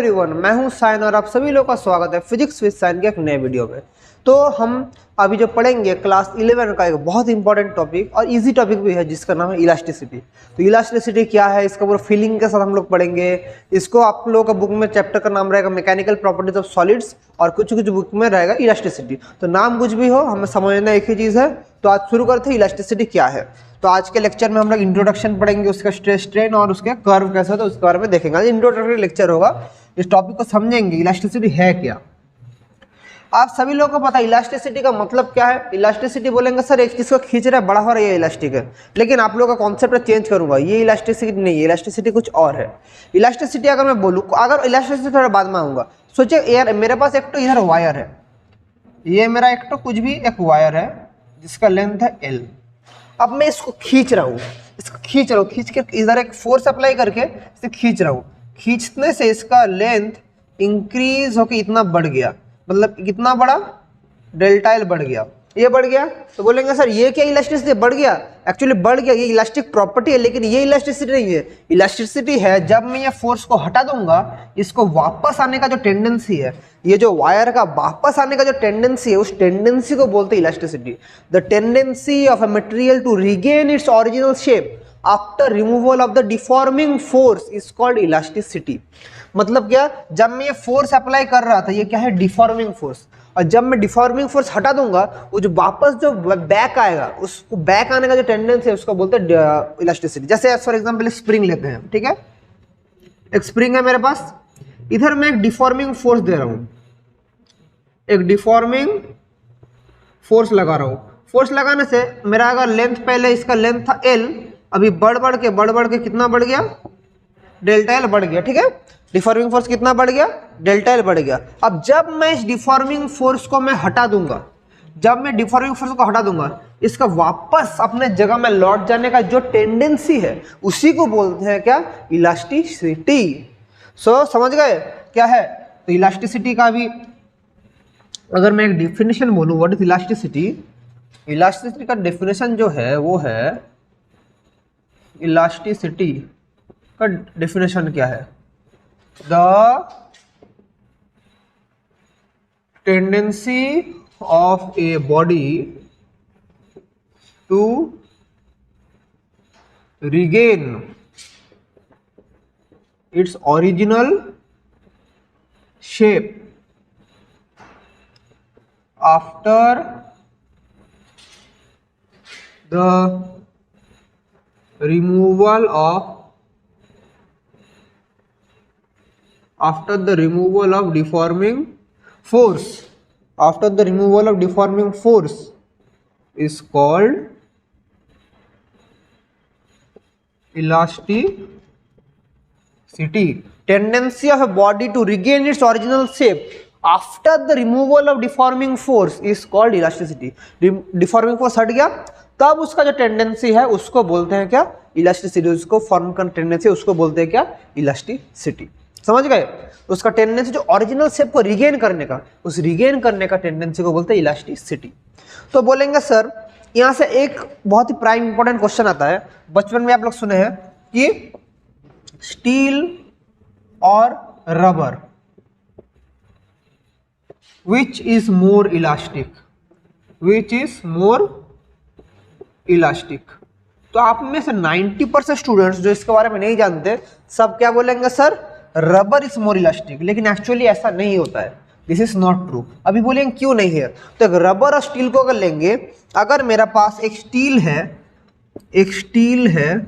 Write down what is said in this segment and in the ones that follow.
Everyone, मैं हूं sign और आप सभी लोगों का स्वागत है फिजिक्स विद साइन के एक नए वीडियो में। तो हम अभी जो पढ़ेंगे क्लास 11 का एक बहुत इंपॉर्टेंट टॉपिक और इजी टॉपिक भी है जिसका नाम है इलास्टिसिटी। तो इलास्टिसिटी क्या है, इसका पूरा फीलिंग के साथ हम लोग पढ़ेंगे। इसको आप लोगों का बुक में चैप्टर का नाम रहेगा मैकेनिकल प्रॉपर्टीज ऑफ सॉलिड्स और कुछ कुछ बुक में रहेगा इलास्टिसिटी। तो नाम कुछ भी हो, हमें समझना एक ही चीज़ है। तो आज शुरू करते हैं इलास्टिसिटी क्या है। तो आज के लेक्चर में हम लोग इंट्रोडक्शन पढ़ेंगे, उसका स्ट्रेस स्ट्रेन और उसके कर्व कैसे होता है उसके बारे में देखेंगे। आज इंट्रोडक्टरी लेक्चर होगा, इस टॉपिक को समझेंगे इलास्टिसिटी है क्या। आप सभी लोगों को पता है इलास्टिसिटी का मतलब क्या है। इलास्टिसिटी बोलेंगे सर एक चीज को खींच रहा है, बड़ा हो रहा है, ये इलास्टिक है। लेकिन आप लोगों का कॉन्सेप्ट चेंज करूंगा, ये इलास्टिसिटी नहीं है, इलास्टिसिटी कुछ और है। इलास्टिसिटी अगर मैं बोलूँ, अगर इलास्टिसिटी थोड़ा बाद में आऊंगा, सोचिए यार मेरे पास एक तो इधर वायर है, ये मेरा एक तो कुछ भी एक वायर है जिसका लेंथ है L। अब मैं इसको खींच रहा हूँ, खींच के इधर एक फोर्स अप्लाई करके इसे खींच रहा हूँ। खींचने से इसका लेंथ इंक्रीज होके इतना बढ़ गया, मतलब कितना बड़ा, डेल्टा L बढ़ गया, ये बढ़ गया। तो बोलेंगे सर ये क्या इलास्टिसिटी बढ़ गया। एक्चुअली बढ़ गया, ये इलास्टिक प्रॉपर्टी है, लेकिन ये इलास्टिसिटी नहीं है। इलास्टिसिटी है जब मैं ये फोर्स को हटा दूंगा, इसको वापस आने का जो टेंडेंसी है, ये जो वायर का वापस आने का जो टेंडेंसी है, उस टेंडेंसी को बोलते हैं elasticity. The tendency of a material to regain its original shape after removal of the deforming force is called elasticity. मतलब क्या, जब मैं ये फोर्स अप्लाई कर रहा था, ये क्या है, डिफॉर्मिंग फोर्स, और जब मैं डिफॉर्मिंग फोर्स हटा दूंगा, वो जो वापस जो बैक आएगा, उसको बैक आने का जो टेंडेंसी है उसको बोलते हैं इलास्टिसिटी। जैसे फॉर एग्जांपल स्प्रिंग लेते हैं, ठीक है, एक स्प्रिंग है मेरे पास, इधर मैं एक डिफॉर्मिंग फोर्स दे रहा हूं, एक डिफॉर्मिंग फोर्स लगा रहा हूं। फोर्स लगाने से मेरा अगर लेंथ, पहले इसका लेंथ था L, अभी बढ़ बढ़ के कितना बढ़ गया, डेल्टा L बढ़ गया, ठीक है। डिफॉर्मिंग फोर्स कितना बढ़ गया, डेल्टा L बढ़ गया। अब जब मैं इस डिफॉर्मिंग फोर्स को मैं हटा दूंगा, इसका वापस अपने जगह में लौट जाने का जो टेंडेंसी है, उसी को बोलते हैं क्या, इलास्टिसिटी। सो समझ गए क्या है। तो इलास्टिसिटी का भी अगर मैं एक डेफिनेशन बोलूं, व्हाट इज इलास्टिसिटी। इलास्टिसिटी का डेफिनेशन जो है वो है, इलास्टिसिटी का डेफिनेशन क्या है, the tendency of a body to regain its original shape after the removal of deforming force, is called elasticity. Tendency of a body to regain its original shape after the removal of deforming force is called elasticity. Deforming force हट गया, तब उसका जो tendency है उसको बोलते हैं क्या, इलास्टिसिटी। उसको फॉर्म का टेंडेंसी उसको बोलते हैं क्या, इलास्टिसिटी। समझ गए। उसका टेंडेंसी जो ओरिजिनल शेप को रिगेन करने का, उस रिगेन करने का टेंडेंसी को बोलते हैं इलास्टिसिटी। तो बोलेंगे सर यहां से एक बहुत ही प्राइम इंपॉर्टेंट क्वेश्चन आता है, बचपन में आप लोग सुने हैं कि स्टील और rubber which is more elastic. तो आप में से 90% स्टूडेंट्स जो इसके बारे में नहीं जानते, सब क्या बोलेंगे, sir rubber is more elastic. लेकिन एक्चुअली ऐसा नहीं होता है, दिस इज नॉट ट्रू। अभी बोलेंगे क्यों नहीं है। तो एक रबर और स्टील को अगर लेंगे, अगर मेरा पास एक स्टील है,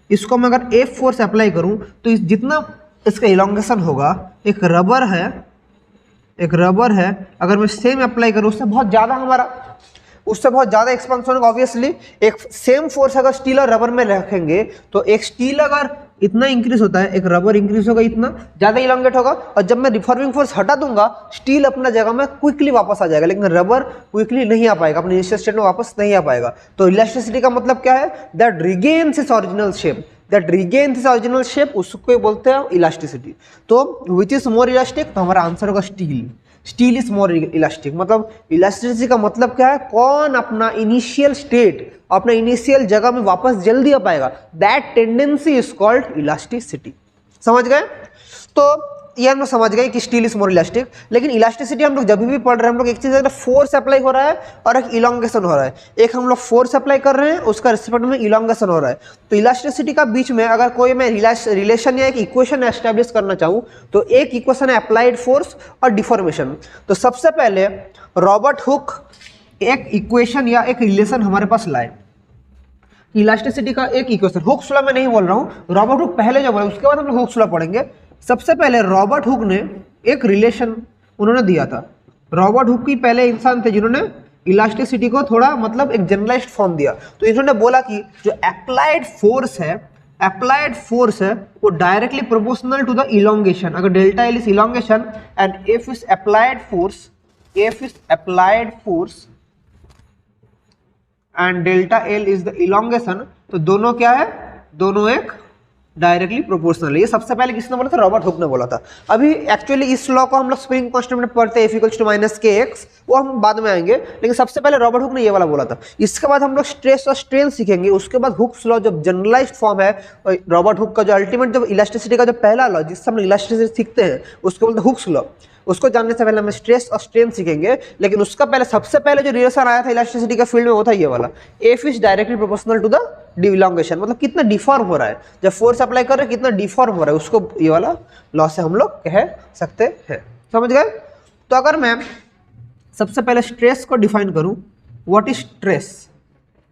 इसको मैं अगर F फोर्स अप्लाई करूं तो जितना इसका इलोंगेशन होगा, एक रबर है, अगर मैं सेम अप्लाई करूं, उससे बहुत ज्यादा एक्सपेंशन होगा। ऑब्वियसली एक सेम फोर्स अगर स्टील और रबर में रखेंगे, तो एक स्टील अगर इतना इंक्रीज होता है, एक रबर इंक्रीज होगा, इतना ज्यादा इलोंगेट होगा। और जब मैं डिफॉर्मिंग फोर्स हटा दूंगा, स्टील अपना जगह में क्विकली वापस आ जाएगा, लेकिन रबर क्विकली नहीं आ पाएगा, अपने इनिशियल स्टेट में वापस नहीं आ पाएगा। तो इलास्टिसिटी का मतलब क्या है, that regains it's original shape, उसको बोलते हैं इलास्टिसिटी। तो विच इज मोर इलास्टिक, तो हमारा आंसर होगा steel. Steel is more elastic. मतलब इलास्टिसिटी का मतलब क्या है, कौन अपना इनिशियल स्टेट, अपना इनिशियल जगह में वापस जल्दी आ पाएगा, that tendency is called elasticity. समझ गए। तो ये हम लोग समझ गए कि स्टील इज मोर इलास्टिक, लेकिन इलास्टिसिटी हम लोग जब भी पढ़ रहे हैं हम लोग एक चीज़ फोर्स अप्लाई हो रहा है और एक इलोंगेशन हो रहा है। एक हम लोग फोर्स अप्लाई कर रहे हैं, उसका रिस्पेक्ट में इलोंगेशन हो रहा है। तो इलास्टिसिटी का बीच में अगर कोई मैं रिलेशन या एक इक्वेशन एस्टेब्लिश करना चाहूँ तो एक इक्वेशन है अप्लाइड फोर्स और डिफॉर्मेशन। तो सबसे पहले रॉबर्ट हुक एक इक्वेशन या एक रिलेशन हमारे पास लाए, इलास्टिसिटी का एक इक्वेशन। हुक्स लॉ मैं नहीं बोल रहा हूँ, रॉबर्ट हुक पहले जो बोला उसके बाद हम लोग हुक्स लॉ पढ़ेंगे। सबसे पहले रॉबर्ट हुक ने एक रिलेशन उन्होंने दिया था। रॉबर्ट हुक की पहले इंसान थे जिन्होंने इलास्टिसिटी को थोड़ा मतलब एक जनरलाइज्ड फॉर्म दिया। तो इन्होंने बोला कि जो अप्लाइड फोर्स है वो directly proportional to the elongation. अगर delta L is elongation and F is applied force and delta L is the elongation, तो दोनों क्या है, दोनों एक डायरेक्टली प्रोपोर्शनल है। ये सबसे पहले किसने बोला था, रॉबर्ट हुक ने बोला था। अभी एक्चुअली इस लॉ को हम लोग स्प्रिंग कांस्टेंट में पढ़ते हैं, F = -kx, वो हम बाद में आएंगे, लेकिन सबसे पहले रॉबर्ट हुक ने ये वाला बोला था। इसके बाद हम लोग स्ट्रेस और स्ट्रेन सीखेंगे, उसके बाद हुक्स लॉ जो जनरलाइज्ड फॉर्म है रॉबर्ट हुक का, जो अल्टीमेट जो इलास्टिसिटी का जो पहला लॉ जिससे हम लोग इलास्टिसिटी सीखते हैं उसको बोलते हैं हुक्स लॉ। उसको जानने से पहले हम स्ट्रेस और स्ट्रेन सीखेंगे, लेकिन उसका पहले सबसे पहले जो रिलेशन आया था इलास्टिसिटी के फील्ड में वो था ये वाला, F is directly proportional to the elongation. मतलब कितना डिफॉर्म हो रहा है जब फोर्स अप्लाई कर रहे हैं, कितना डिफॉर्म हो रहा है, उसको ये वाला लॉ से हम लोग कह सकते हैं। समझ गए? तो अगर मैं सबसे पहले स्ट्रेस को डिफाइन करूं, व्हाट इज स्ट्रेस?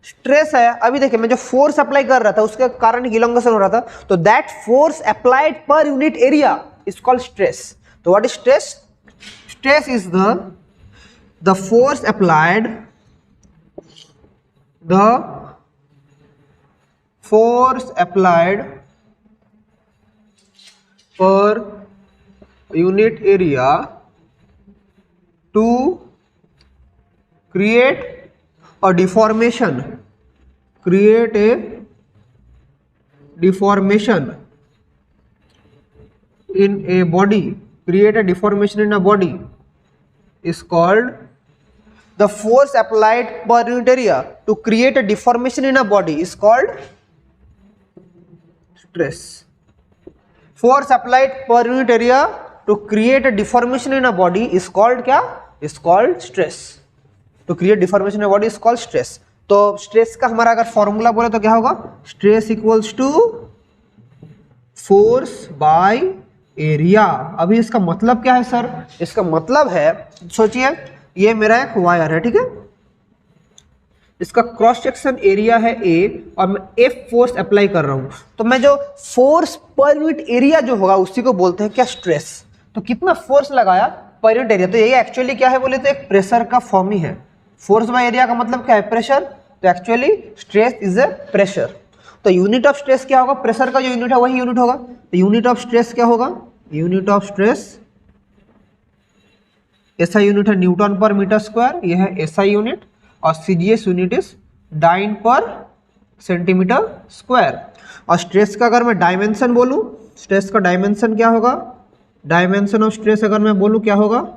स्ट्रेस है, अभी देखिए मैं जो फोर्स अप्लाई कर रहा था उसके कारण इलोंगेशन हो रहा था, तो that force applied per unit area is called stress. तो what is stress? Stress is the force applied per unit area to create a deformation in a body. Create a deformation in a body is called the force applied per unit area to create a deformation in a body is called stress. Force applied per unit area to create a deformation in a body is called क्या? Is called stress. To create deformation in a body is called stress. तो stress का हमारा अगर formula बोले तो क्या होगा? Stress equals to force by area. अभी इसका मतलब क्या है सर? इसका मतलब है, सोचिए ये मेरा एक वायर है, ठीक है, इसका क्रॉस सेक्शन एरिया है A और मैं F फोर्स अप्लाई कर रहा हूं, तो मैं जो फोर्स पर यूनिट एरिया जो होगा उसी को बोलते हैं क्या? स्ट्रेस। तो कितना फोर्स लगाया पर यूनिट एरिया, तो ये एक्चुअली क्या है बोले तो एक प्रेशर का फॉर्म ही है। फोर्स बाय एरिया का मतलब क्या है? प्रेशर। तो actually stress is a pressure. तो यूनिट ऑफ स्ट्रेस क्या होगा? प्रेशर का जो यूनिट है वही यूनिट होगा। तो यूनिट ऑफ स्ट्रेस क्या होगा? Unit of stress SI unit है न्यूटन पर मीटर स्क्वायर, यह है SI यूनिट, और CGS यूनिट इज डाइन पर सेंटीमीटर स्क्वायर। और स्ट्रेस का अगर मैं डायमेंशन बोलूं, स्ट्रेस का डायमेंशन क्या होगा? डायमेंशन ऑफ स्ट्रेस अगर मैं बोलूं क्या होगा?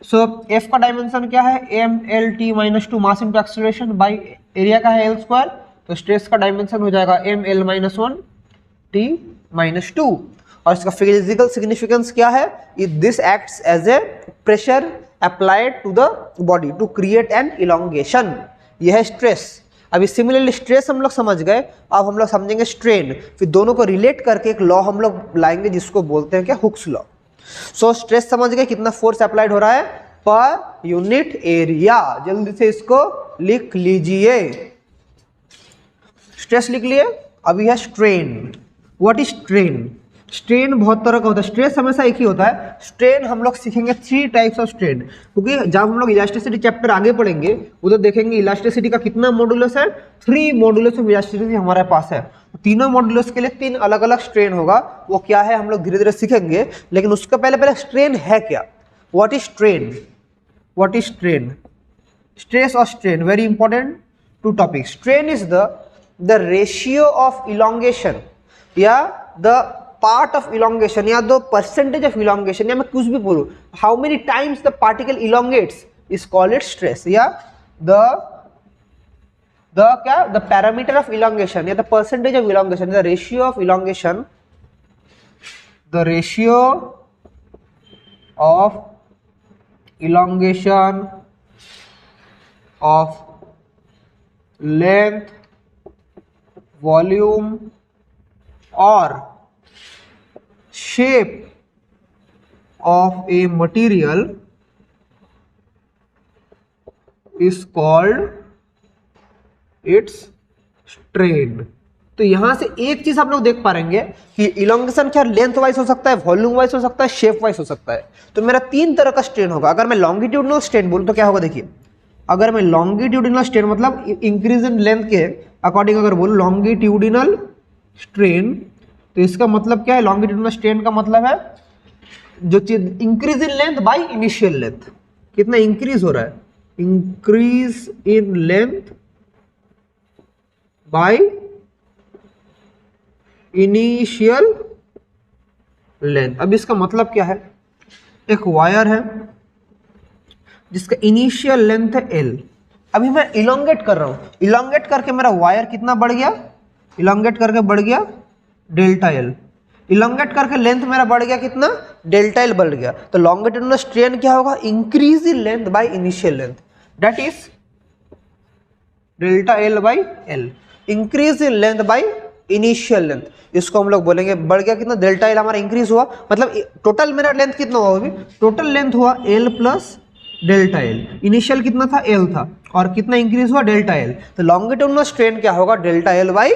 सो F का डायमेंशन क्या है? mL/t-2 mass into acceleration by area का है L स्क्वायर, तो स्ट्रेस का डायमेंशन हो जाएगा mL-1t-2। और इसका फिजिकल सिग्निफिकेंस क्या है? This acts as a pressure applied to the body to create an elongation. यह है स्ट्रेस। अभी सिमिलरली स्ट्रेस हम लोग समझ गए, अब हम लोग समझेंगे स्ट्रेन। फिर दोनों को रिलेट करके एक लॉ हम लोग लाएंगे जिसको बोलते हैं क्या? Hooke's law. सो स्ट्रेस समझ गए, कितना फोर्स अप्लाइड हो रहा है पर यूनिट एरिया। जल्दी से इसको लिख लीजिए। स्ट्रेस लिख लिए। अभी है strain. What is strain? Strain बहुत तरह का होता है, स्ट्रेस हमेशा एक ही होता है। स्ट्रेन हम लोग सीखेंगे 3 टाइप्स ऑफ स्ट्रेन, क्योंकि जब हम लोग इलास्टिसिटी चैप्टर आगे पढ़ेंगे उधर देखेंगे इलास्टिसिटी का कितना मॉडुलस है, 3 मॉडुलस ऑफ इलास्टिसिटी हमारे पास है। तीनों मॉडुलस के लिए 3 अलग अलग स्ट्रेन होगा। वो क्या है हम लोग धीरे धीरे सीखेंगे, लेकिन उसका पहले स्ट्रेन है क्या? What is strain? What is strain? Stress और strain very important 2 topic. Strain is the ratio of elongation या द पार्ट ऑफ इलोंगेशन या द परसेंटेज ऑफ इलोंगेशन, या मैं कुछ भी बोलूं, how many times the particle elongates is called it stress, या the क्या? द पैरामीटर ऑफ इलोंगेशन या the percentage of elongation, the ratio of elongation, the ratio of elongation of length, volume or shape of a material is called its strain। तो यहां से एक चीज आप लोग देख पा रहेंगे कि इलोंगेशन क्या लेंथ वाइज हो सकता है, वॉल्यूम वाइज हो सकता है, शेप वाइज हो सकता है। तो मेरा तीन तरह का स्ट्रेन होगा। अगर मैं लॉन्गिट्यूडिनल स्ट्रेन बोलूं तो क्या होगा, देखिए अगर मैं लॉन्गिट्यूडिनल स्ट्रेन मतलब इंक्रीज इन लेंथ के अकॉर्डिंग अगर बोलूं लॉन्गिट्यूडिनल स्ट्रेन, तो इसका मतलब क्या है, लॉन्गिट्यूडिनल स्ट्रेन का मतलब है जो चीज increase in length by initial length, कितना इंक्रीज हो रहा है, increase in length by initial length. अब इसका मतलब क्या है, एक वायर है जिसका इनिशियल लेंथ है L, अभी मैं इलोंगेट कर रहा हूं, इलोंगेट करके मेरा वायर कितना बढ़ गया, इलोंगेट करके बढ़ गया डेल्टा L, इलोंगेट करके लेंथ मेरा बढ़ गया कितना, डेल्टा L बढ़ गया। तो लॉन्गिट्यूडिनल स्ट्रेन क्या होगा, increase in length by initial length, that is delta L by L, increase in length by initial length. इसको हम लोग बोलेंगे बढ़ गया कितना, डेल्टा L हमारा इंक्रीज हुआ, मतलब टोटल मेरा लेंथ कितना हुआ, अभी टोटल लेंथ हुआ L plus delta L, initial कितना था L था, और कितना इंक्रीज हुआ डेल्टा L। तो लॉन्गिट्यूडिनल स्ट्रेन क्या होगा, डेल्टा L बाई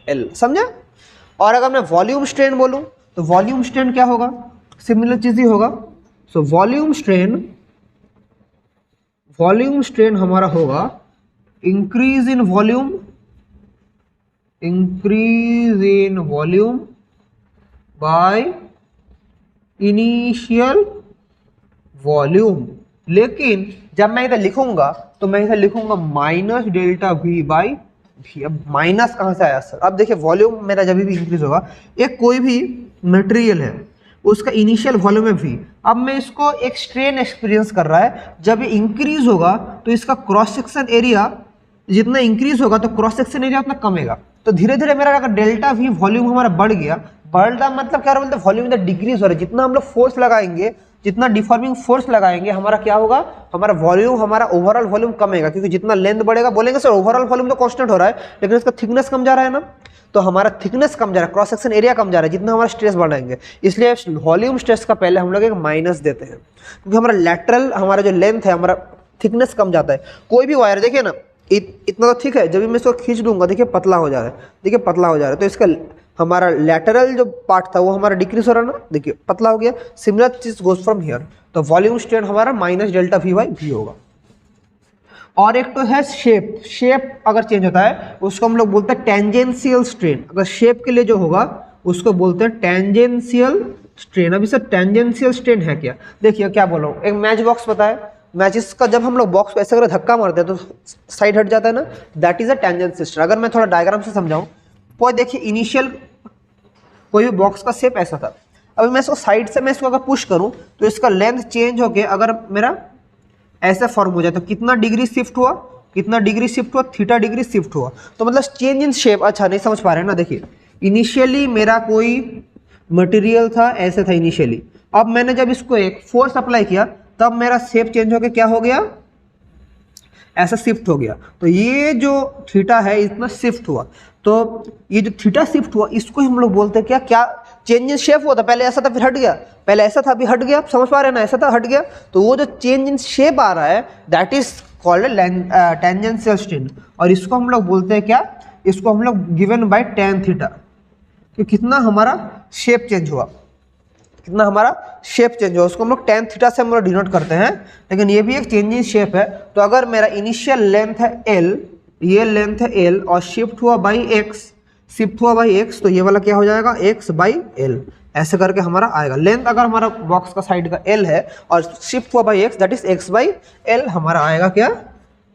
L, समझा। और अगर मैं वॉल्यूम स्ट्रेन बोलूं तो वॉल्यूम स्ट्रेन क्या होगा, सिमिलर चीज ही होगा। सो वॉल्यूम स्ट्रेन हमारा होगा increase in volume, increase in volume by initial volume. लेकिन जब मैं इधर लिखूंगा तो मैं इधर लिखूंगा minus delta V by V। अब माइनस कहां से आया सर, अब देखिए वॉल्यूम मेरा जब भी इंक्रीज होगा, एक कोई भी मटेरियल है उसका इनिशियल वॉल्यूम है V, अब मैं इसको एक स्ट्रेन एक्सपीरियंस कर रहा है, जब ये इंक्रीज होगा तो इसका क्रॉस सेक्शन एरिया जितना इंक्रीज होगा तो क्रॉस सेक्शन एरिया उतना कमेगा। तो धीरे धीरे मेरा अगर डेल्टा V वॉल्यूम हमारा बढ़ गया, बढ़ता मतलब क्या बोलते हैं, वॉल्यूम इधर डिक्रीज हो रहा है, जितना हम लोग फोर्स लगाएंगे, जितना डिफॉर्मिंग फोर्स लगाएंगे, हमारा क्या होगा, हमारा वॉल्यूम, हमारा ओवरऑल वॉल्यूम कमेगा, क्योंकि जितना लेंथ बढ़ेगा, बोलेंगे सर ओवरऑल वॉल्यूम तो कांस्टेंट हो रहा है लेकिन इसका थिकनेस कम जा रहा है ना, तो हमारा थिकनेस कम जा रहा है, क्रॉस सेक्शन एरिया कम जा रहा है, जितना हमारा स्ट्रेस बढ़ाएंगे, इसलिए वॉल्यूम स्ट्रेस का पहले हम लोग एक माइनस देते हैं, क्योंकि हमारा लैटरल हमारा जो लेंथ है, हमारा थिकनेस कम जाता है। कोई भी वायर देखिए ना, इतना तो ठीक है, जब भी मैं इसको खींच दूंगा देखिए पतला हो जा रहा है, देखिए पतला हो जा रहा है, तो इसका हमारा लैटरल जो पार्ट था वो हमारा डिक्रीज हो रहा है ना, देखिए पतला हो गया। सिमिलर चीज गोज फ्रॉम हियर, तो वॉल्यूम स्ट्रेन हमारा minus delta V by V होगा। और एक तो है शेप, शेप अगर चेंज होता है उसको हम लोग बोलते हैं टेंजेंशियल स्ट्रेन, अगर शेप के लिए जो होगा उसको बोलते हैं टेंजेंशियल स्ट्रेन। अभी सर टेंजेंशियल स्ट्रेन है क्या, देखिए क्या बोल रहा हूँ, एक मैच बॉक्स पता है, मैचेस का जब हम लोग बॉक्स पे ऐसे अगर धक्का मारते हैं तो साइड हट जाता है ना, that is a tangential strain. अगर मैं थोड़ा डायग्राम से समझाऊं, कोई देखिए इनिशियल कोई भी बॉक्स का शेप ऐसा था, अभी मैं इसको साइड से मैं इसको अगर पुश करूं तो इसका लेंथ चेंज होके अगर मेरा ऐसा फॉर्म हो जाए तो कितना डिग्री शिफ्ट हुआ, कितना डिग्री शिफ्ट हुआ, थीटा डिग्री शिफ्ट हुआ, तो मतलब चेंज इन शेप। अच्छा नहीं समझ पा रहे हैं ना, देखिए इनिशियली मेरा कोई मटेरियल था, ऐसे था इनिशियली, अब मैंने जब इसको एक फोर्स अप्लाई किया तब मेरा शेप चेंज होके क्या हो गया, ऐसा शिफ्ट हो गया। तो ये जो थीटा है इतना शिफ्ट हुआ, तो ये जो थीटा शिफ्ट हुआ इसको हम लोग बोलते हैं क्या, क्या चेंज इन शेप हुआ था, पहले ऐसा था फिर हट गया, पहले ऐसा था अभी हट गया, समझ पा रहे हैं ना, ऐसा था हट गया, तो वो जो चेंज इन शेप आ रहा है that is called tangential strain. और इसको हम लोग बोलते हैं क्या, इसको हम लोग गिवन बाय टेन थीटा, कि कितना हमारा शेप चेंज हुआ, कितना हमारा शेप चेंज हुआ, उसको हम लोग टेन थीटा से हम लोग डिनोट करते हैं। लेकिन ये भी एक चेंज इन शेप है। तो अगर मेरा इनिशियल लेंथ है L, ये लेंथ है L और शिफ्ट हुआ बाई X, शिफ्ट हुआ बाई X, तो ये वाला क्या हो जाएगा, X बाई L, ऐसे करके हमारा आएगा। लेंथ अगर हमारा बॉक्स का साइड का L है और शिफ्ट हुआ by X, that is X by L, हमारा आएगा क्या,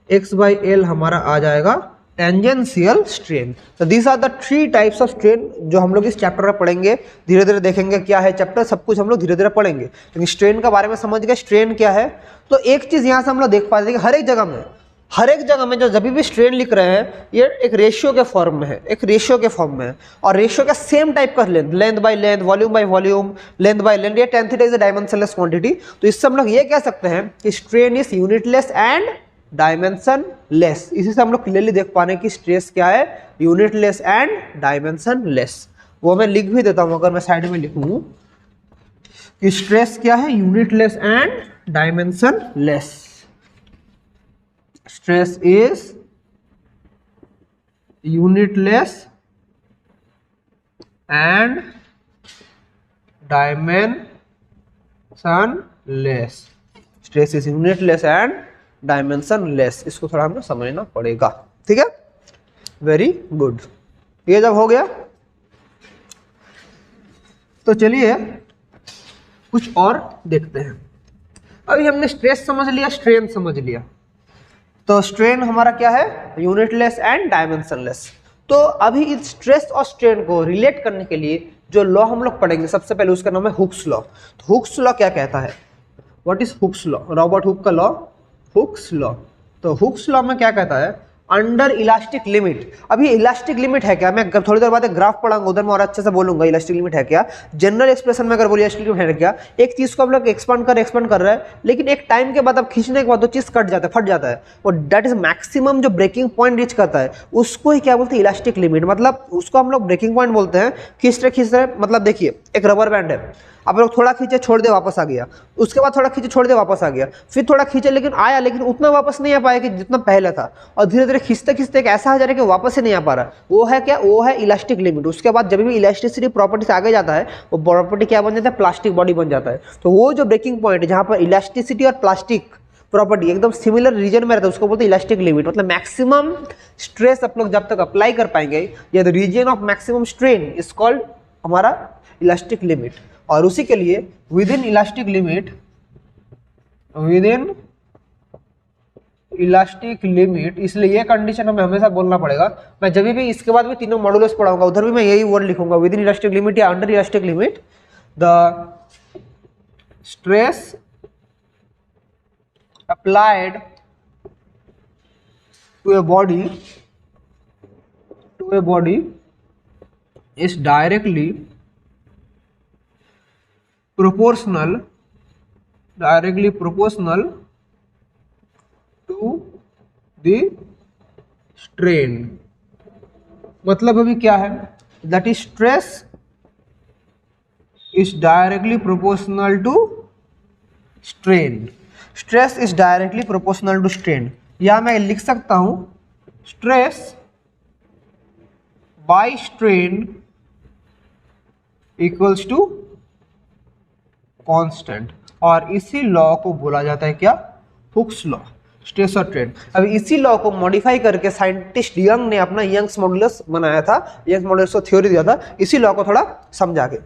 X बाई L हमारा आ जाएगा टेंजेंशियल स्ट्रेन। तो these are the three types of strain जो हम लोग इस चैप्टर में पढ़ेंगे, धीरे धीरे देखेंगे क्या है चैप्टर, सब कुछ हम लोग धीरे धीरे पढ़ेंगे, लेकिन स्ट्रेन के बारे में समझ गए स्ट्रेन क्या है। तो एक चीज यहाँ से हम लोग देख पाते हैं कि हर एक जगह में हर एक जगह में जो जब भी स्ट्रेन लिख रहे हैं ये एक रेशियो के फॉर्म में है, एक रेशियो के फॉर्म में है, और रेशियो का सेम टाइप का length, length by length, volume by volume, length by length, ये tan theta is a dimensionless quantity. तो इससे हम लोग ये कह सकते हैं कि strain is unitless and dimensionless. इसी से हम लोग क्लियरली देख पा रहे हैं कि स्ट्रेस क्या है, यूनिटलेस एंड डायमेंशनलेस। वो मैं लिख भी देता हूं, अगर मैं साइड में लिखूं कि स्ट्रेस क्या है, unitless and dimensionless. Stress is unitless and dimensionless. Stress is unitless and dimensionless. इसको थोड़ा हमें समझना पड़ेगा, ठीक है। वेरी गुड, ये जब हो गया तो चलिए कुछ और देखते हैं। अभी हमने स्ट्रेस समझ लिया, स्ट्रेन समझ लिया, तो स्ट्रेन हमारा क्या है, यूनिटलेस एंड डायमेंशनलेस। तो अभी इस स्ट्रेस और स्ट्रेन को रिलेट करने के लिए जो लॉ हम लोग पढ़ेंगे, सबसे पहले उसका नाम है हुक्स लॉ। तो हुक्स लॉ क्या कहता है, what is Hooke's law, Robert Hooke का लॉ, हुक्स लॉ। तो हुक्स लॉ में क्या कहता है, अंडर इलास्टिक लिमिट। अभी इलास्टिक लिमिट है क्या, मैं थोड़ी देर बाद एक ग्राफ पढ़ाऊंगा, उधर मैं और अच्छे से बोलूंगा इलास्टिक लिमिट है क्या। जनरल एक्सप्रेशन में अगर बोलिए इलास्टिक लिमिट है क्या, एक चीज को हम लोग एक्सपांड कर रहे हैं, लेकिन एक टाइम के बाद अब खींचने के बाद वो चीज कट जाता है, फट जाता है, और दैट इज मैक्सिमम जो ब्रेकिंग पॉइंट रीच करता है, उसको ही क्या बोलते हैं, इलास्टिक लिमिट। मतलब उसको हम लोग ब्रेकिंग पॉइंट बोलते हैं। खींचते मतलब देखिए एक रबर बैंड है, आप लोग थोड़ा खींचे छोड़ दे वापस आ गया, उसके बाद थोड़ा खींचे छोड़ दे वापस आ गया, फिर थोड़ा खींचे लेकिन आया, लेकिन उतना वापस नहीं आ पाया कि जितना पहले था, और धीरे धीरे खींचते खींचते एक ऐसा आ जा रहा है कि वापस ही नहीं आ पा रहा। वो है क्या, वो है इलास्टिक लिमिट। उसके बाद जब भी इलास्टिसिटी प्रॉपर्टी से आगे जाता है, वो प्रॉपर्टी क्या बन जाता है, प्लास्टिक बॉडी बन जाता है। तो वो जो ब्रेकिंग पॉइंट है जहाँ पर इलास्टिसिटी और प्लास्टिक प्रॉपर्टी एकदम सिमिलर रीजन में रहता है, उसको बोलते हैं इलास्टिक लिमिट। मतलब मैक्सिमम स्ट्रेस आप लोग जब तक अप्लाई कर पाएंगे, या the region of maximum strain is called हमारा इलास्टिक लिमिट। और उसी के लिए विद इन इलास्टिक लिमिट, इसलिए ये कंडीशन हमें हमेशा बोलना पड़ेगा। मैं जब भी इसके बाद भी तीनों मॉडुलस पढ़ाऊंगा, उधर भी मैं यही वर्ड लिखूंगा, विद इन इलास्टिक लिमिट या under elastic limit the stress applied to a body is directly proportional to the strain। मतलब अभी क्या है, that is stress is directly proportional to strain। Stress is directly proportional to strain, या मैं लिख सकता हूं stress by strain equals to constant. और इसी लॉ को बोला जाता है क्या, हुक्स लॉ, स्ट्रेस और स्ट्रेन। अभी इसी लॉ को मॉडिफाई करके साइंटिस्ट यंग ने अपना यंग्स मॉडुलस बनाया था, यंग्स मॉडुलस को थ्योरी दिया था, इसी लॉ को थोड़ा समझा के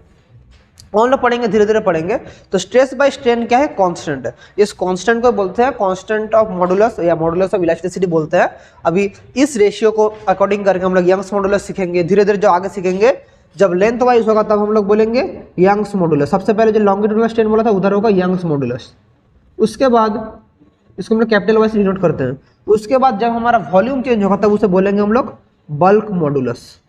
और लोग पढ़ेंगे, धीरे धीरे पढ़ेंगे। तो स्ट्रेस बाय स्ट्रेन क्या है, कांस्टेंट है। इस कांस्टेंट को बोलते हैं कांस्टेंट ऑफ मॉडुलस या मॉडुलस ऑफ इलास्टिसिटी बोलते हैं। अभी इस रेशियो को अकॉर्डिंग करके हम लोग यंग्स मॉडुलस सीखेंगे, धीरे धीरे जो आगे सीखेंगे, जब लेंथ वाइज होगा तब हम लोग बोलेंगे यंग्स मॉडुलस। सबसे पहले जो लॉन्गिट्यूडिनल स्ट्रेन बोला था उधर होगा यंग्स मॉडुलस, उसके बाद इसको हम लोग कैपिटल वाइज डिनोट करते हैं। उसके बाद जब हमारा वॉल्यूम चेंज होगा तब उसे बोलेंगे हम लोग बल्क मॉडुलस,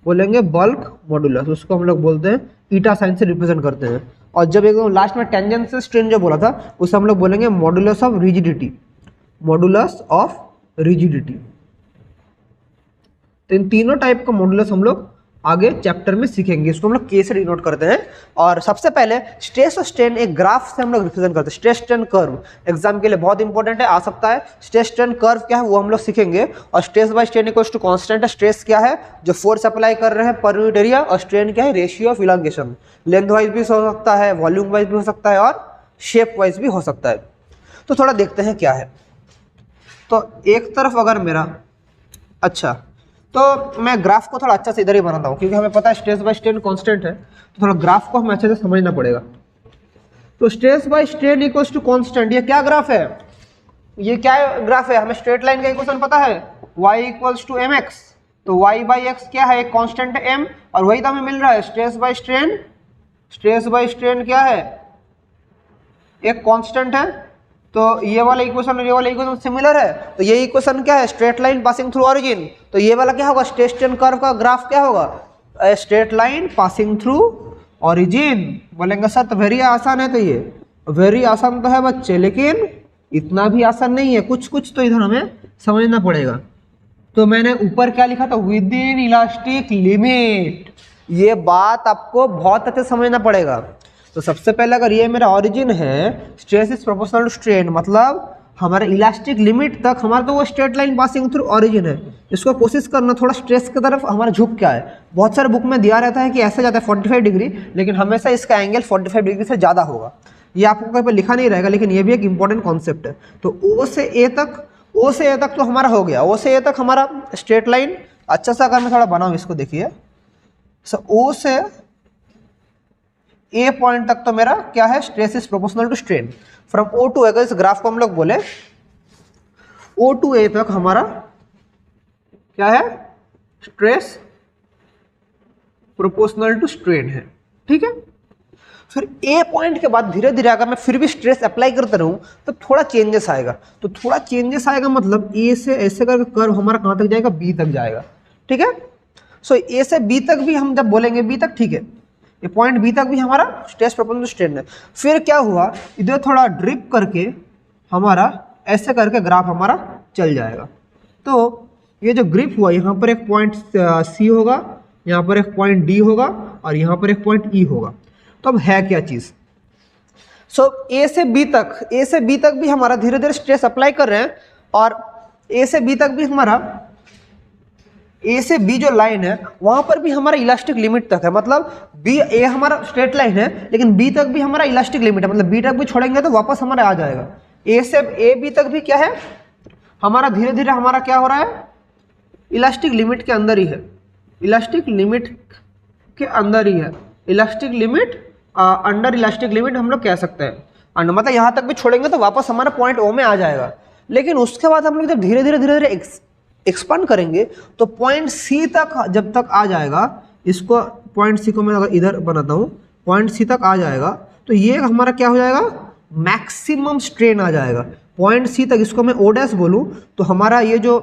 बोलेंगे बल्क मॉडुलस, उसको हम लोग बोलते हैं ईटा साइन से रिप्रेजेंट करते हैं। और जब एकदम लास्ट में टेंजेंशियल स्ट्रेन जो बोला था उसे हम लोग बोलेंगे modulus of rigidity, modulus of rigidity. तो इन तीनों टाइप का मॉडुलस हम लोग आगे चैप्टर में सीखेंगे, इसको हम लोग के से डिनोट करते हैं। और सबसे पहले स्ट्रेस और स्ट्रेन एक ग्राफ से हम लोग रिप्रेजेंट करते हैं, स्ट्रेस स्ट्रेन कर्व एग्जाम के लिए बहुत इंपॉर्टेंट है, आ सकता है। स्ट्रेस स्ट्रेन कर्व क्या है वो हम लोग सीखेंगे। और stress by strain equals to constant है, स्ट्रेस क्या है जो फोर्स अप्लाई कर रहे हैं पर यूनिट एरिया, और स्ट्रेन क्या है ratio of elongation, length wise भी हो सकता है, वॉल्यूम वाइज भी हो सकता है, और शेप वाइज भी हो सकता है। तो थोड़ा देखते हैं क्या है। तो एक तरफ अगर मेरा, अच्छा तो मैं ग्राफ को थोड़ा अच्छा से इधर ही बनाता हूँ, क्योंकि हमें पता है स्ट्रेस बाय स्ट्रेन कांस्टेंट है, तो थोड़ा ग्राफ को हमें अच्छे से समझना पड़ेगा। तो stress by strain equals to constant, ये क्या ग्राफ है, ये क्या ग्राफ है, हमें स्ट्रेट लाइन का इक्वेशन पता है y इक्वल्स टू mx। तो y बाई एक्स क्या है, एक कांस्टेंट है m, और वही तो हमें मिल रहा है stress by strain. Stress by strain क्या है, एक कांस्टेंट है तो ये वाला इक्वेशन और ये वाला इक्वेशन सिमिलर है, तो ये इक्वेशन क्या है, straight line passing through origin, तो ये वाला क्या होगा, स्ट्रेट स्ट्रेन कर्व का ग्राफ क्या होगा, straight line passing through origin. बोलेंगे सर तो वेरी आसान है, तो ये वेरी आसान तो है बच्चे, लेकिन इतना भी आसान नहीं है, कुछ कुछ तो इधर हमें समझना पड़ेगा। तो मैंने ऊपर क्या लिखा था, विद इन इलास्टिक लिमिट, ये बात आपको बहुत अच्छे समझना पड़ेगा। तो सबसे पहले अगर ये मेरा ओरिजिन है, stress is proportional to strain, मतलब हमारे इलास्टिक लिमिट तक हमारा तो वो straight line passing through origin है, इसको कोशिश करना थोड़ा स्ट्रेस की तरफ हमारा झुक क्या है। बहुत सारे बुक में दिया रहता है कि ऐसे जाता है 45 डिग्री, लेकिन हमेशा इसका एंगल 45 डिग्री से ज़्यादा होगा, ये आपको कहीं पर लिखा नहीं रहेगा, लेकिन ये भी एक इंपॉर्टेंट कॉन्सेप्ट है। तो ओ से ए तक तो हमारा हो गया, ओ से ए तक हमारा स्ट्रेट लाइन। अच्छा सा अगर मैं थोड़ा बनाऊँ इसको, देखिए ओ से ए पॉइंट तक तो मेरा क्या है, stress is proportional to strain. From O to, अगर इस ग्राफ को हम लोग बोले ओ टू ए तक हमारा क्या है, स्ट्रेस प्रोपोर्शनल टू स्ट्रेन है, ठीक है। फिर ए पॉइंट के बाद धीरे धीरे अगर मैं फिर भी स्ट्रेस अप्लाई करते रहूं तो थोड़ा चेंजेस आएगा, तो थोड़ा चेंजेस आएगा मतलब ए से ऐसे करके कर्व हमारा कहां तक जाएगा, बी तक जाएगा, ठीक है। सो ए से बी तक भी हम जब बोलेंगे बी तक, ठीक है, ये पॉइंट बी तक भी हमारा स्ट्रेस प्रोपोर्शनल टू स्ट्रेन है। फिर क्या हुआ, इधर थोड़ा ड्रिप करके हमारा ऐसे करके ग्राफ हमारा चल जाएगा। तो ये जो ग्रिप हुआ, यहाँ पर एक पॉइंट सी होगा, यहाँ पर एक पॉइंट डी होगा और यहाँ पर एक पॉइंट ई होगा। तो अब है क्या चीज़, सो ए से बी तक भी हमारा धीरे धीरे स्ट्रेस अप्लाई कर रहे हैं, और ए से बी तक भी हमारा, ए से बी जो लाइन है वहां पर भी हमारा इलास्टिक लिमिट तक है, मतलब बी ए हमारा स्ट्रेट लाइन है, लेकिन बी तक भी हमारा इलास्टिक लिमिट है, मतलब बी तक भी छोड़ेंगे तो वापस हमारा आ जाएगा। ए से ए बी तक भी क्या है, हमारा धीरे धीरे हमारा क्या हो रहा है, इलास्टिक लिमिट के अंदर ही है, इलास्टिक लिमिट के अंदर ही है, elastic limit under elastic limit हम लोग कह सकते हैं, अंडर मतलब यहाँ तक भी छोड़ेंगे तो वापस हमारा पॉइंट ओ में आ जाएगा। लेकिन उसके बाद हम लोग जब धीरे धीरे एक्सपांड करेंगे तो पॉइंट सी तक जब तक आ जाएगा, इसको पॉइंट सी को मैं अगर इधर बनाता हूँ, पॉइंट सी तक आ जाएगा तो ये हमारा क्या हो जाएगा, मैक्सिमम स्ट्रेन आ जाएगा पॉइंट सी तक। इसको मैं ओ डैश बोलूँ तो हमारा ये जो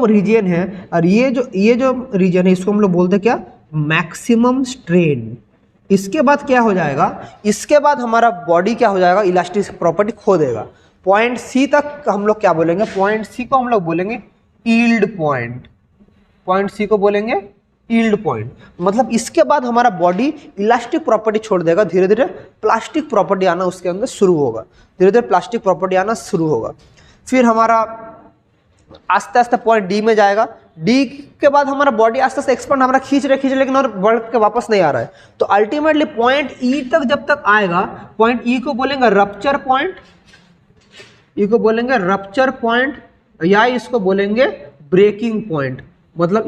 रीजन है और ये जो रीजन है, इसको हम लोग बोलते हैं क्या, मैक्सिमम स्ट्रेन। इसके बाद क्या हो जाएगा, इसके बाद हमारा बॉडी क्या हो जाएगा, इलास्टिक प्रॉपर्टी खो देगा। पॉइंट सी तक हम लोग क्या बोलेंगे, पॉइंट सी को हम लोग बोलेंगे यील्ड पॉइंट, पॉइंट सी को बोलेंगे यील्ड पॉइंट। मतलब इसके बाद हमारा बॉडी इलास्टिक प्रॉपर्टी छोड़ देगा, धीरे धीरे प्लास्टिक प्रॉपर्टी आना उसके अंदर शुरू होगा, धीरे धीरे प्लास्टिक प्रॉपर्टी आना शुरू होगा। फिर हमारा आस्ते आस्ते पॉइंट डी में जाएगा, डी के बाद हमारा बॉडी आस्ते आस्ते एक्सपांड हमारा खींच रहे लेकिन और बढ़ के वापस नहीं आ रहा है। तो अल्टीमेटली पॉइंट ई तक जब तक आएगा, पॉइंट ई को बोलेंगे रप्चर पॉइंट, ई को बोलेंगे रप्चर पॉइंट या इसको बोलेंगे ब्रेकिंग पॉइंट। मतलब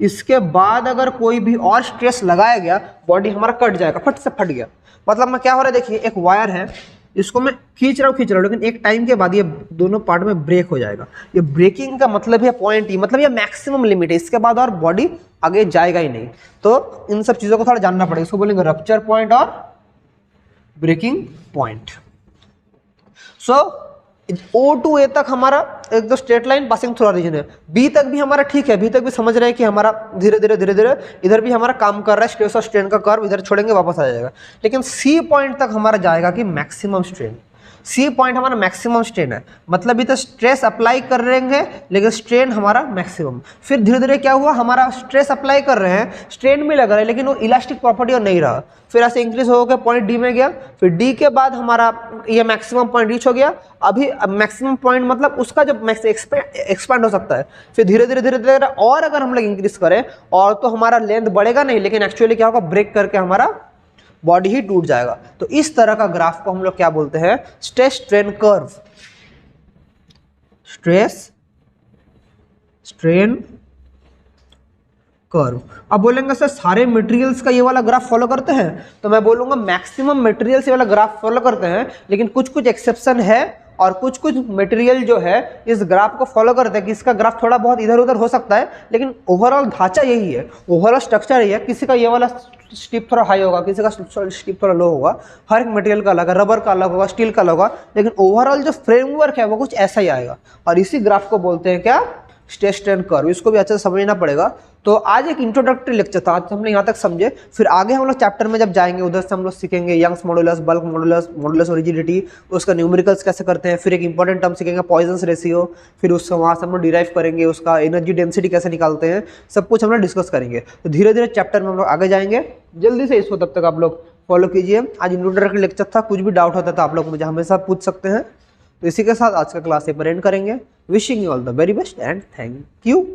इसके बाद अगर कोई भी और स्ट्रेस लगाया गया, बॉडी हमारा कट जाएगा, फट से फट गया। मतलब मैं क्या हो रहा है, देखिए एक वायर है, इसको मैं खींच रहा हूँ लेकिन एक टाइम के बाद ये दोनों पार्ट में ब्रेक हो जाएगा। ये ब्रेकिंग का मतलब है पॉइंट ई, मतलब ये मैक्सिमम लिमिट है, इसके बाद और बॉडी आगे जाएगा ही नहीं। तो इन सब चीजों को थोड़ा जानना पड़ेगा, इसको बोलेंगे रप्चर पॉइंट और ब्रेकिंग पॉइंट। सो ओ टू ए तक हमारा एक तो straight line passing through origin है, बी तक भी हमारा ठीक है, बी तक भी समझ रहे हैं कि हमारा धीरे धीरे इधर भी हमारा काम कर रहा है, स्ट्रेस और स्ट्रेन का कर्व इधर छोड़ेंगे वापस आ जाएगा। लेकिन सी पॉइंट तक हमारा जाएगा कि मैक्सिमम स्ट्रेन, सी पॉइंट हमारा मैक्सिमम स्ट्रेन है, मतलब इधर स्ट्रेस अप्लाई कर रहे हैं लेकिन स्ट्रेन हमारा मैक्सिमम। फिर धीरे धीरे क्या हुआ, हमारा स्ट्रेस अप्लाई कर रहे हैं, स्ट्रेन भी लग रहा है लेकिन वो इलास्टिक प्रॉपर्टी और नहीं रहा, फिर ऐसे इंक्रीज होकर पॉइंट डी में गया, फिर डी के बाद हमारा ये मैक्सिमम पॉइंट रीच हो गया। अभी मैक्सिमम पॉइंट मतलब उसका जब एक्सपांड हो सकता है, फिर धीरे धीरे और अगर हम लोग इंक्रीज करें और तो हमारा लेंथ बढ़ेगा नहीं, लेकिन एक्चुअली क्या होगा, ब्रेक करके हमारा बॉडी ही टूट जाएगा। तो इस तरह का ग्राफ को हम लोग क्या बोलते हैं, stress strain curve, stress strain curve. अब बोलेंगे सर सारे मटेरियल्स का ये वाला ग्राफ फॉलो करते हैं, तो मैं बोलूंगा मैक्सिमम मटेरियल्स ये वाला ग्राफ फॉलो करते हैं, लेकिन कुछ कुछ एक्सेप्शन है और कुछ कुछ मटेरियल जो है इस ग्राफ को फॉलो करते हैं कि इसका ग्राफ थोड़ा बहुत इधर उधर हो सकता है, लेकिन ओवरऑल ढांचा यही है, ओवरऑल स्ट्रक्चर यही है। किसी का ये वाला स्टिप थोड़ा हाई होगा, किसी का स्टिप थोड़ा लो होगा, हर एक मटेरियल का अलग है, रबर का अलग होगा, स्टील का अलग होगा, लेकिन ओवरऑल जो फ्रेमवर्क है वो कुछ ऐसा ही आएगा। और इसी ग्राफ को बोलते हैं क्या, स्ट्रेस स्ट्रेन कर्व। इसको भी अच्छे से समझना पड़ेगा। तो आज एक इंट्रोडक्टरी लेक्चर था, आज हमने यहाँ तक समझे, फिर आगे हम लोग चैप्टर में जब जाएंगे उधर से हम लोग सीखेंगे Young's modulus, bulk modulus, modulus of rigidity, उसका न्यूमेरिकल्स कैसे करते हैं, फिर एक इंपॉर्टेंट टर्म सीखेंगे पॉइजन्स रेशियो, फिर उससे वहाँ से हम लोग डिराइव करेंगे उसका एनर्जी डेंसिटी कैसे निकालते हैं, सब कुछ हम लोग डिस्कस करेंगे। तो धीरे धीरे चैप्टर में हम लोग आगे जाएंगे, जल्दी से इसको तब तक आप लोग फॉलो कीजिए। आज इंट्रोडक्टरी लेक्चर था, कुछ भी डाउट होता है तो आप लोग मुझे हमेशा पूछ सकते हैं। तो इसी के साथ आज का क्लास यहाँ पर एंड करेंगे। Wishing you all the very best and thank you.